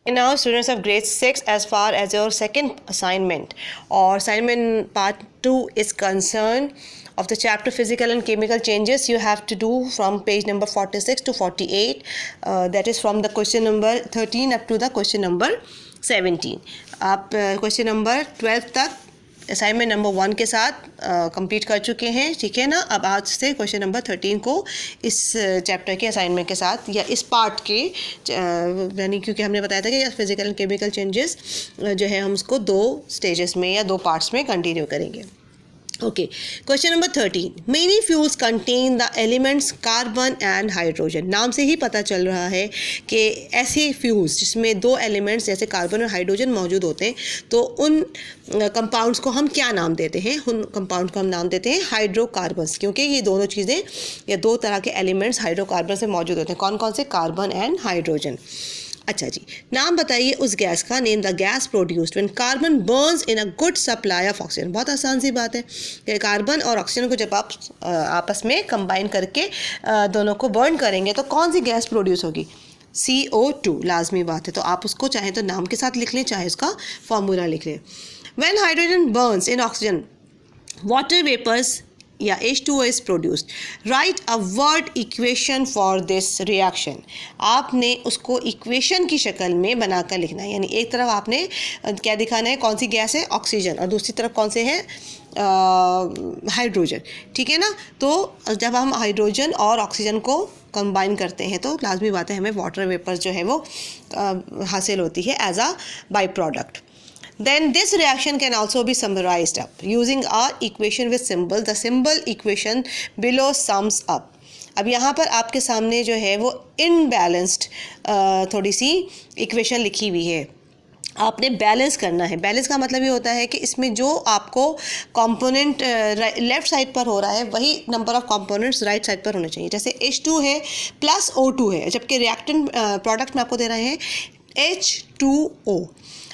Now, students of grade 6, as far as your second assignment or assignment part 2 is concerned, of the chapter physical and chemical changes, you have to do from page number 46 to 48. That is from the question number 13 up to the question number 17. आप question number 12 तक assignment number 1 के साथ complete कर चुके हैं, ठीक है ना। अब आज से क्वेश्चन नंबर 13 को इस चैप्टर के असाइनमेंट के साथ या इस पार्ट के यानी क्योंकि हमने बताया था कि फिजिकल एंड केमिकल चेंजेस जो है हम उसको 2 स्टेजेस में या 2 पार्ट्स में कंटिन्यू करेंगे। Okay, question number 13, many fuels contain the elements carbon and hydrogen. नाम से ही पता चल रहा है कि ऐसे फ्यूल्स जिसमें 2 एलिमेंट्स जैसे कार्बन और हाइड्रोजन मौजूद होते हैं, तो उन कंपाउंड्स को हम क्या नाम देते हैं? उन कंपाउंड को हम नाम देते हैं हाइड्रोकार्बन्स, क्योंकि ये दोनों चीज़ें या 2 तरह के एलिमेंट्स हाइड्रोकार्बन से मौजूद होते हैं। कौन कौन से? Carbon and hydrogen. अच्छा जी, नाम बताइए उस गैस का। Name the gas produced when carbon Burns in a good supply of oxygen. बहुत आसान सी बात है कि कार्बन और ऑक्सीजन को जब आप आपस में कंबाइन करके दोनों को बर्न करेंगे तो कौन सी गैस प्रोड्यूस होगी? CO2, लाजमी बात है। तो आप उसको चाहे तो नाम के साथ लिख लें, चाहे उसका फॉर्मूला लिख लें। When hydrogen burns in oxygen, water vapours या H2O is produced. Write a word equation for this reaction. आपने उसको इक्वेशन की शक्ल में बनाकर लिखना है, यानी एक तरफ आपने क्या दिखाना है, कौन सी गैस है? ऑक्सीजन, और दूसरी तरफ कौन से है? हाइड्रोजन, ठीक है ना। तो जब हम हाइड्रोजन और ऑक्सीजन को कंबाइन करते हैं तो लाजमी बात है हमें वाटर वेपर जो है वो हासिल होती है as a by product. Then this reaction can also be summarized up using our equation with symbol. The symbol equation below sums up. अब यहाँ पर आपके सामने जो है वो इनबैलेंस्ड थोड़ी सी इक्वेशन लिखी हुई है, आपने बैलेंस करना है। बैलेंस का मतलब ये होता है कि इसमें जो आपको कंपोनेंट लेफ़्ट साइड पर हो रहा है वही number of components right side पर होने चाहिए। जैसे H2 है प्लस O2 है, जबकि रिएक्टेंट प्रोडक्ट में आपको दे रहे हैं H2O।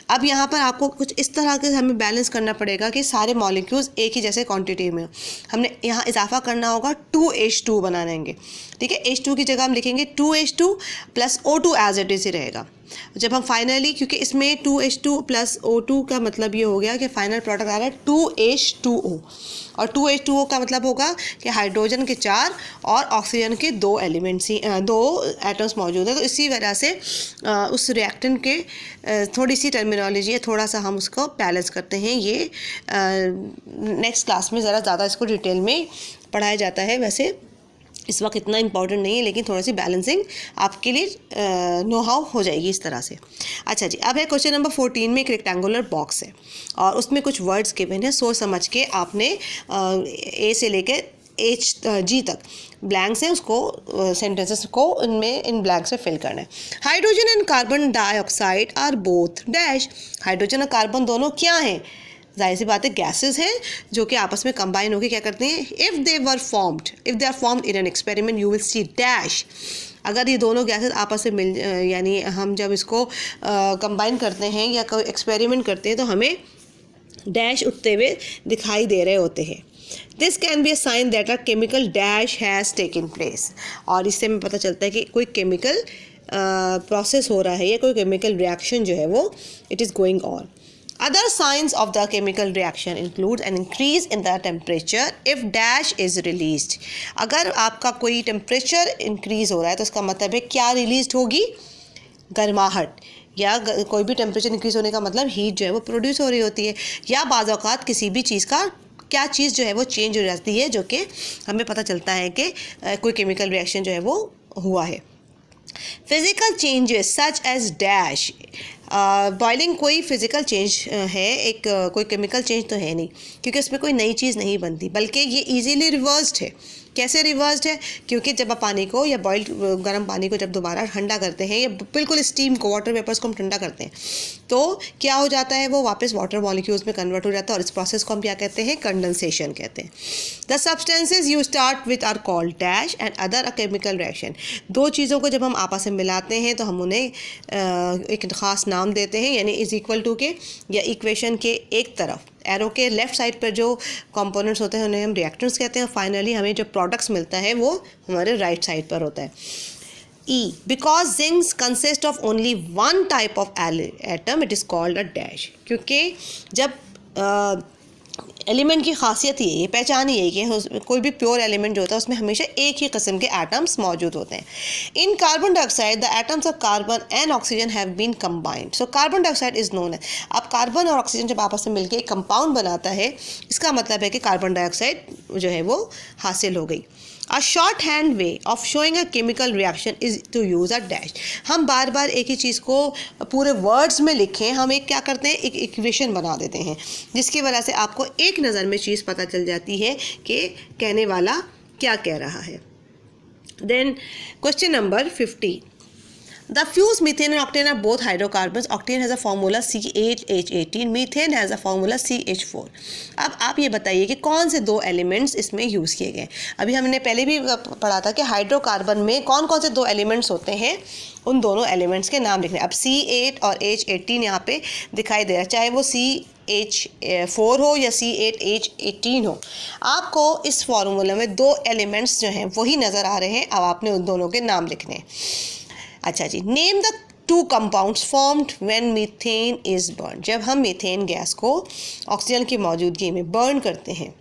अब यहाँ पर आपको कुछ इस तरह के हमें बैलेंस करना पड़ेगा कि सारे मॉलिक्यूल्स एक ही जैसे क्वांटिटी में। हमने यहाँ इजाफा करना होगा, 2H2 बना लेंगे, ठीक है। H2 की जगह हम लिखेंगे 2H2 plus O2 as it is ही रहेगा। जब हम फाइनली, क्योंकि इसमें 2H2 प्लस O2 का मतलब ये हो गया कि फाइनल प्रोडक्ट आ रहा है 2H2O, और 2H2O का मतलब होगा कि हाइड्रोजन के 4 और ऑक्सीजन के 2 एलिमेंट्स ही 2 एटम्स मौजूद है। तो इसी वजह से उस रिएक्टेंट के थोड़ी सी टर्मिनोलॉजी है, थोड़ा सा हम उसको बैलेंस करते हैं। ये नेक्स्ट क्लास में ज़रा ज़्यादा इसको डिटेल में पढ़ाया जाता है। वैसे इस वक्त इतना इंपॉर्टेंट नहीं है, लेकिन थोड़ी सी बैलेंसिंग आपके लिए नो हाउ हो जाएगी इस तरह से। अच्छा जी, अब है क्वेश्चन नंबर 14 में एक रेक्टेंगुलर बॉक्स है और उसमें कुछ वर्ड्स गिवन है। सोच समझ के आपने A से लेकर G तक ब्लैंक्स हैं, उसको सेंटेंसेस को इन ब्लैंक से फिल करना है। Hydrogen and carbon dioxide are both dash. Hydrogen और कार्बन दोनों क्या हैं? जाहिर सी बात है गैसेस हैं जो कि आपस में कंबाइन होकर क्या करते हैं? If they are formed in an experiment you will see dash. अगर ये दोनों गैसेस आपस में मिल यानी हम जब इसको कंबाइन करते हैं या कोई एक्सपेरिमेंट करते हैं तो हमें डैश उठते हुए दिखाई दे रहे होते हैं। This can be a sign that a chemical dash has taken place. और इससे हमें पता चलता है कि कोई केमिकल प्रोसेस हो रहा है या कोई केमिकल रिएक्शन जो है वो it is going on. Other signs of the chemical reaction include an increase in the temperature if dash is released. अगर आपका कोई टेम्परेचर इंक्रीज़ हो रहा है तो उसका मतलब है क्या रिलीज होगी? गर्माहट, या कोई भी टेम्परेचर इंक्रीज़ होने का मतलब हीट जो है वो प्रोड्यूस हो रही होती है, या बाज़ औक़ात किसी भी चीज़ का क्या चीज़ जो है वो चेंज हो जाती है, जो कि हमें पता चलता है कि कोई केमिकल रिएक्शन जो है वो हुआ है। Physical changes such as dash. Boiling कोई फिज़िकल चेंज है, एक कोई केमिकल चेंज तो है नहीं, क्योंकि उसमें कोई नई चीज़ नहीं बनती, बल्कि ये इजीली रिवर्स्ड है। कैसे रिवर्स्ड है? क्योंकि जब आप पानी को या बॉइल्ड गर्म पानी को जब दोबारा ठंडा करते हैं या बिल्कुल स्टीम को, वाटर वेपर्स को हम ठंडा करते हैं, तो क्या हो जाता है? वो वापस वाटर मॉलिक्यूल्स में कन्वर्ट हो जाता है और इस प्रोसेस को हम क्या कहते हैं? कंडेंसेशन कहते हैं। The substances you start with are called dash and other a chemical reaction. 2 चीज़ों को जब हम आपस में मिलाते हैं तो हम उन्हें एक ख़ास नाम देते हैं, यानी इज़ इक्वल टू के या इक्वेशन के एक तरफ एरो के लेफ़्ट साइड पर जो कंपोनेंट्स होते हैं उन्हें हम रिएक्टेंट्स कहते हैं, और फाइनली हमें जो प्रोडक्ट्स मिलता है वो हमारे राइट साइड पर होता है। E. Because zinc consists of only one type of atom, it is called a dash. क्योंकि जब एलिमेंट की खासियत ये पहचान ही है कि कोई भी प्योर एलिमेंट जो होता है उसमें हमेशा एक ही किस्म के एटम्स मौजूद होते हैं. In carbon dioxide the atoms of carbon and oxygen have been combined. So carbon dioxide is known as. अब कार्बन और ऑक्सीजन जब आपस में मिलकर एक कंपाउंड बनाता है, इसका मतलब है कि कार्बन डाइऑक्साइड जो है वो हासिल हो गई. A shorthand way of showing a chemical reaction is to use a dash. हम बार बार एक ही चीज़ को पूरे वर्ड्स में लिखें, हम एक क्या करते हैं, एक इक्वेशन बना देते हैं जिसकी वजह से आपको एक नज़र में चीज़ पता चल जाती है कि कहने वाला क्या कह रहा है. Then question number 50. The fused methane and octane are both hydrocarbons. Octane has a formula CH18. Methane has a formula CH4. अब आप ये बताइए कि कौन से दो एलिमेंट्स इसमें यूज़ किए गए. अभी हमने पहले भी पढ़ा था कि हाइड्रोकार्बन में कौन कौन से दो एलिमेंट्स होते हैं, उन दोनों एलिमेंट्स के नाम लिखने. अब C8 और H18 यहाँ पे दिखाई दे रहा है, चाहे वो CH4 हो या C8H18 हो. आपको इस फॉर्मूला में दो एलिमेंट्स जो हैं वही नज़र आ रहे हैं. अब आपने उन दोनों के नाम लिखने हैं. अच्छा जी, name the two compounds formed when methane is burn. जब हम मीथेन गैस को ऑक्सीजन की मौजूदगी में बर्न करते हैं,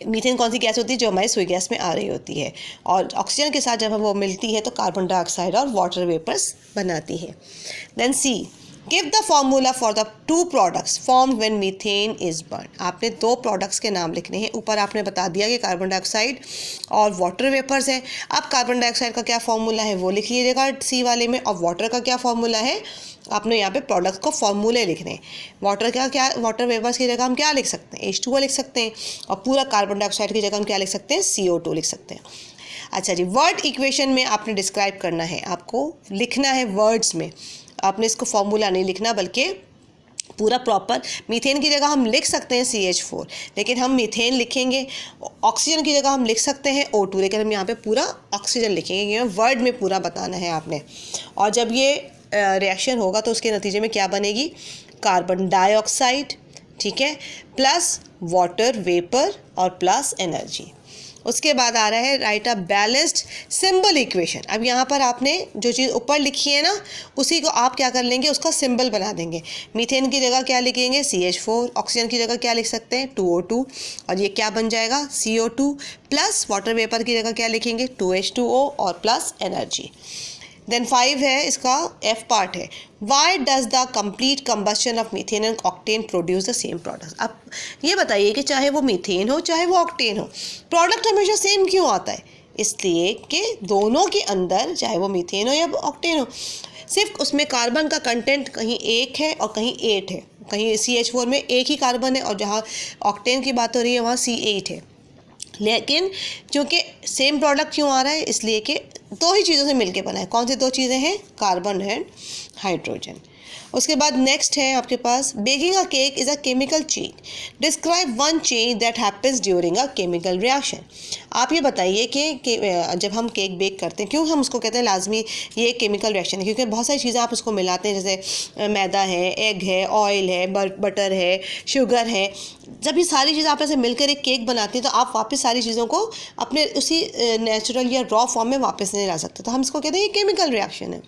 मीथेन कौन सी गैस होती है, जो हमारी सुई गैस में आ रही होती है, और ऑक्सीजन के साथ जब वो मिलती है तो कार्बन डाइऑक्साइड और वाटर वेपर्स बनाती है. Then see, give the formula for the two products formed when methane is burn. आपने दो प्रोडक्ट्स के नाम लिखने हैं. ऊपर आपने बता दिया कि कार्बन डाइऑक्साइड और वाटर वेपर्स हैं. अब कार्बन डाइऑक्साइड का क्या फॉर्मूला है वो लिख लीजिएगा सी वाले में, और वाटर का क्या फॉर्मूला है, आपने यहाँ पे प्रोडक्ट्स को फॉर्मूले लिखने हैं. वाटर का क्या, वाटर वेपर्स की जगह हम क्या लिख सकते हैं, H2O लिख सकते हैं, और पूरा कार्बन डाइऑक्साइड की जगह हम क्या लिख सकते हैं, CO2 लिख सकते हैं. अच्छा जी, वर्ड इक्वेशन में आपने डिस्क्राइब करना है, आपको लिखना है वर्ड्स में. आपने इसको फॉर्मूला नहीं लिखना, बल्कि पूरा प्रॉपर. मीथेन की जगह हम लिख सकते हैं CH4, लेकिन हम मीथेन लिखेंगे. ऑक्सीजन की जगह हम लिख सकते हैं O2, लेकिन हम यहाँ पे पूरा ऑक्सीजन लिखेंगे. ये वर्ड में पूरा बताना है आपने. और जब ये रिएक्शन होगा तो उसके नतीजे में क्या बनेगी, कार्बन डाइऑक्साइड, ठीक है, प्लस वाटर वेपर और प्लस एनर्जी. उसके बाद आ रहा है right a balanced symbol equation. अब यहाँ पर आपने जो चीज़ ऊपर लिखी है ना, उसी को आप क्या कर लेंगे, उसका सिंबल बना देंगे. मीथेन की जगह क्या लिखेंगे, CH4. ऑक्सीजन की जगह क्या लिख सकते हैं, 2O2, और ये क्या बन जाएगा, CO2, प्लस वाटर वेपर की जगह क्या लिखेंगे, 2H2O और प्लस एनर्जी. देन 5 है, इसका F पार्ट है. Why does the complete combustion of methane and octane produce the same product. अब ये बताइए कि चाहे वो मीथेन हो चाहे वो ऑक्टेन हो, प्रोडक्ट हमेशा सेम क्यों आता है. इसलिए कि दोनों के अंदर, चाहे वो मीथेन हो या ऑक्टेन हो, सिर्फ उसमें कार्बन का कंटेंट कहीं 1 है और कहीं 8 है. कहीं CH4 में एक ही कार्बन है, और जहाँ ऑक्टेन की बात हो रही है वहाँ C8 है. लेकिन क्योंकि सेम प्रोडक्ट क्यों आ रहा है, इसलिए कि दो ही चीज़ों से मिलके बना है. कौन सी दो चीज़ें हैं, कार्बन एंड हाइड्रोजन. उसके बाद नेक्स्ट है आपके पास, baking a cake is a chemical change. Describe one change that happens during a chemical reaction. आप ये बताइए कि जब हम केक बेक करते हैं, क्यों हम उसको कहते हैं लाजमी ये केमिकल रिएक्शन है, क्योंकि बहुत सारी चीज़ें आप उसको मिलाते हैं, जैसे मैदा है, एग है, ऑयल है, बटर है, शुगर है. जब ये सारी चीज़ें आप ऐसे मिलकर एक केक बनाती हैं तो आप वापस सारी चीज़ों को अपने उसी नेचुरल या रॉ फॉर्म में वापस नहीं ला सकते. तो हम इसको कहते हैं ये केमिकल रिएक्शन है.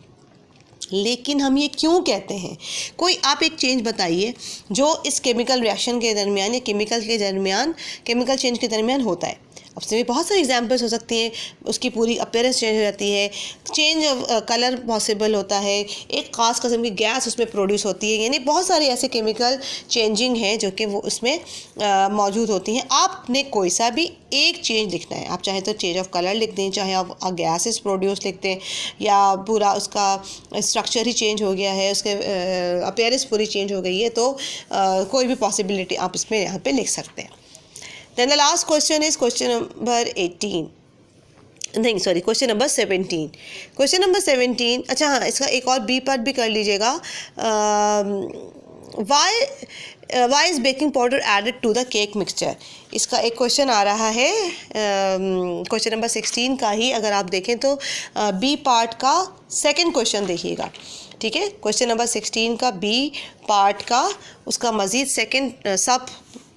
लेकिन हम ये क्यों कहते हैं, कोई आप एक चेंज बताइए जो इस केमिकल रिएक्शन के दरमियान या केमिकल चेंज के दरमियान होता है. अब से भी बहुत सारी एग्जांपल्स हो सकती हैं. उसकी पूरी अपीयरेंस चेंज हो जाती है, चेंज ऑफ कलर पॉसिबल होता है, एक ख़ास किस्म की गैस उसमें प्रोड्यूस होती है. यानी बहुत सारे ऐसे केमिकल चेंजिंग हैं जो कि वो उसमें मौजूद होती हैं. आपने कोई सा भी एक चेंज लिखना है. आप चाहे तो चेंज ऑफ कलर लिख दें, चाहे आप गैसेस प्रोड्यूस लिख दें, या पूरा उसका स्ट्रक्चर ही चेंज हो गया है, उसके अपीयरेंस पूरी चेंज हो गई है, तो कोई भी पॉसिबिलिटी आप इसमें यहाँ पे लिख सकते हैं. Then the last question is question number 18. नहीं sorry, question number 17. Question number 17, अच्छा हाँ, इसका एक और बी पार्ट भी कर लीजिएगा. Why is baking powder added to the cake mixture. इसका एक क्वेश्चन आ रहा है क्वेश्चन नंबर 16 का ही. अगर आप देखें तो बी पार्ट का सेकंड क्वेश्चन देखिएगा, ठीक है. क्वेश्चन नंबर 16 का बी पार्ट का उसका मज़ीद सेकंड सब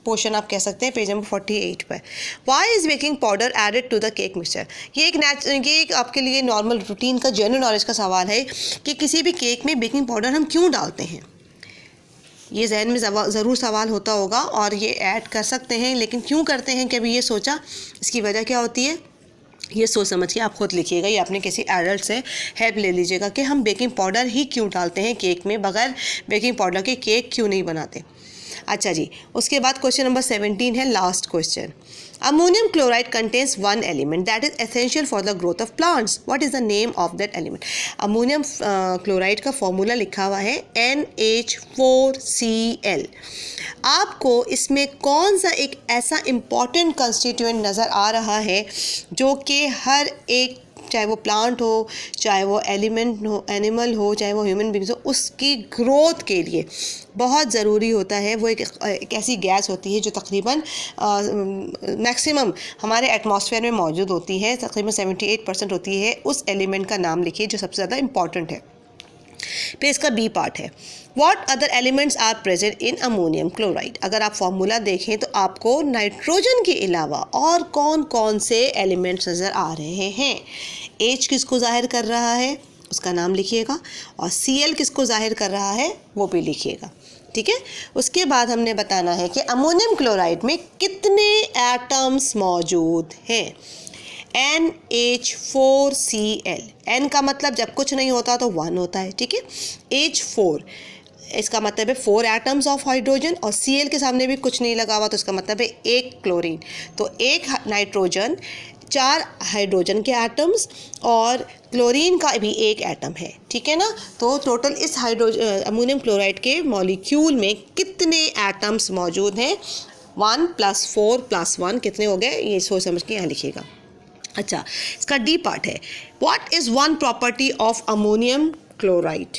पोर्शन आप कह सकते हैं पेज नंबर 48 पर। Why is baking powder added to the cake mixture. ये एक आपके लिए नॉर्मल रूटीन का जनरल नॉलेज का सवाल है कि किसी भी केक में बेकिंग पाउडर हम क्यों डालते हैं। ये जहन में ज़रूर सवाल होता होगा और ये ऐड कर सकते हैं, लेकिन क्यों करते हैं, कभी ये सोचा, इसकी वजह क्या होती है, ये सोच समझ के आप खुद लिखिएगा या अपने किसी एडल्ट से हेल्प ले लीजिएगा कि हम बेकिंग पाउडर ही क्यों डालते हैं केक में, बगैर बेकिंग पाउडर के केक क्यों नहीं बनाते। अच्छा जी, उसके बाद क्वेश्चन नंबर 17 है last question. Ammonium chloride contains one element that is essential for the growth of plants, what is the name of that element. Ammonium chloride का फॉर्मूला लिखा हुआ है NH4Cl। आपको इसमें कौन सा एक ऐसा इम्पॉर्टेंट कंस्टिट्यूएंट नज़र आ रहा है जो कि हर एक, चाहे वो प्लांट हो, चाहे वो एलिमेंट हो, एनिमल हो, चाहे वो ह्यूमन बींग्स हो, उसकी ग्रोथ के लिए बहुत ज़रूरी होता है। वो एक ऐसी गैस होती है जो तकरीबन मैक्सिमम हमारे एटमॉस्फेयर में मौजूद होती है, तकरीबन 78% होती है। उस एलिमेंट का नाम लिखिए जो सबसे ज़्यादा इम्पॉर्टेंट है। फिर इसका बी पार्ट है, what other elements are present in ammonium chloride. अगर आप फॉर्मूला देखें तो आपको नाइट्रोजन के अलावा और कौन कौन से एलिमेंट्स नज़र आ रहे हैं। H किसको जाहिर कर रहा है, उसका नाम लिखिएगा, और Cl किसको जाहिर कर रहा है वो भी लिखिएगा, ठीक है। उसके बाद हमने बताना है कि अमोनियम क्लोराइड में कितने एटम्स मौजूद हैं। NH4Cl, N का मतलब जब कुछ नहीं होता तो 1 होता है, ठीक है। H4 इसका मतलब है 4 एटम्स ऑफ हाइड्रोजन, और Cl के सामने भी कुछ नहीं लगा हुआ तो इसका मतलब है 1 क्लोरीन। तो 1 नाइट्रोजन, 4 हाइड्रोजन के एटम्स और क्लोरीन का भी 1 एटम है, ठीक है ना। तो टोटल इस अमोनियम क्लोराइड के मॉलिक्यूल में कितने एटम्स मौजूद हैं। 1 + 4 + 1 कितने हो गए, ये सोच समझ के यहाँ लिखिएगा। अच्छा, इसका डी पार्ट है, what is one property of ammonium chloride.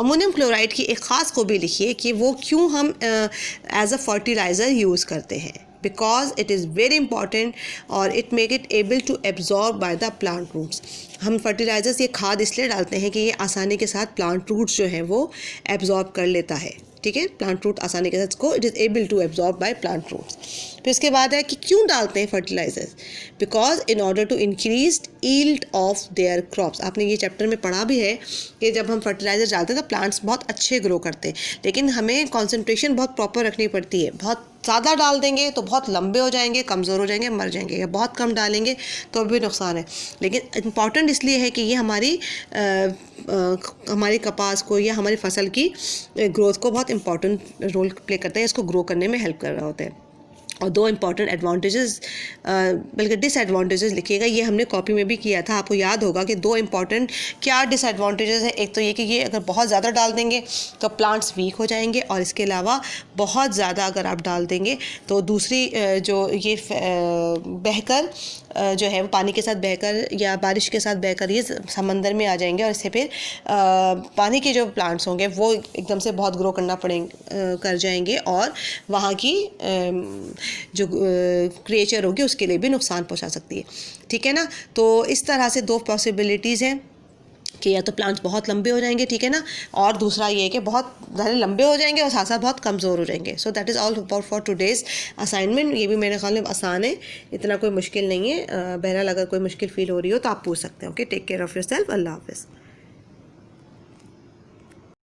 Ammonium chloride की एक ख़ास खूबी लिखिए कि वो क्यों हम एज अ फर्टिलाइज़र यूज़ करते हैं। Because it is very important और it make it able to absorb by the plant roots. हम फर्टिलाइज़र्स ये खाद इसलिए डालते हैं कि ये आसानी के साथ प्लांट रूट्स जो हैं वो एब्जॉर्ब कर लेता है, ठीक है। प्लांट रूट आसानी के साथ इसको it is able to absorb by plant roots. फिर इसके बाद है कि क्यों डालते हैं fertilisers, because in order to increase yield of their crops. आपने ये चैप्टर में पढ़ा भी है कि जब हम फर्टिलाइजर डालते हैं तो प्लांट्स बहुत अच्छे ग्रो करते हैं, लेकिन हमें कॉन्सेंट्रेशन बहुत प्रॉपर रखनी पड़ती है। बहुत ज़्यादा डाल देंगे तो बहुत लंबे हो जाएंगे, कमज़ोर हो जाएंगे, मर जाएंगे, या बहुत कम डालेंगे तो भी नुकसान है। लेकिन इम्पॉर्टेंट इसलिए है कि ये हमारी कपास को या हमारी फसल की ग्रोथ को बहुत इंपॉर्टेंट रोल प्ले करता है, इसको ग्रो करने में हेल्प कर रहा होता है। और 2 इंपॉर्टेंट एडवांटेजेस, बल्कि डिसएडवांटेजेस लिखिएगा, ये हमने कॉपी में भी किया था, आपको याद होगा कि 2 इंपॉर्टेंट क्या डिसएडवांटेजेस है। एक तो ये कि ये अगर बहुत ज़्यादा डाल देंगे तो प्लांट्स वीक हो जाएंगे, और इसके अलावा बहुत ज़्यादा अगर आप डाल देंगे तो दूसरी जो ये बहकर जो है वो पानी के साथ बहकर या बारिश के साथ बहकर ये समंदर में आ जाएंगे, और इससे फिर पानी के जो प्लांट्स होंगे वो एकदम से बहुत ग्रो करना कर जाएंगे, और वहाँ की जो क्रिएचर होगी उसके लिए भी नुकसान पहुँचा सकती है, ठीक है ना। तो इस तरह से 2 पॉसिबिलिटीज़ हैं कि या तो प्लांट्स बहुत लंबे हो जाएंगे, ठीक है ना, और दूसरा ये है कि बहुत ज़्यादा लंबे हो जाएंगे और साथ साथ बहुत कमज़ोर हो जाएंगे। So that is all about for today's assignment. ये भी मेरे ख्याल में आसान है, इतना कोई मुश्किल नहीं है। बहरहाल अगर कोई मुश्किल फील हो रही हो तो आप पूछ सकते हैं। Okay, take care of yourself. अल्लाह हाफ़िज़।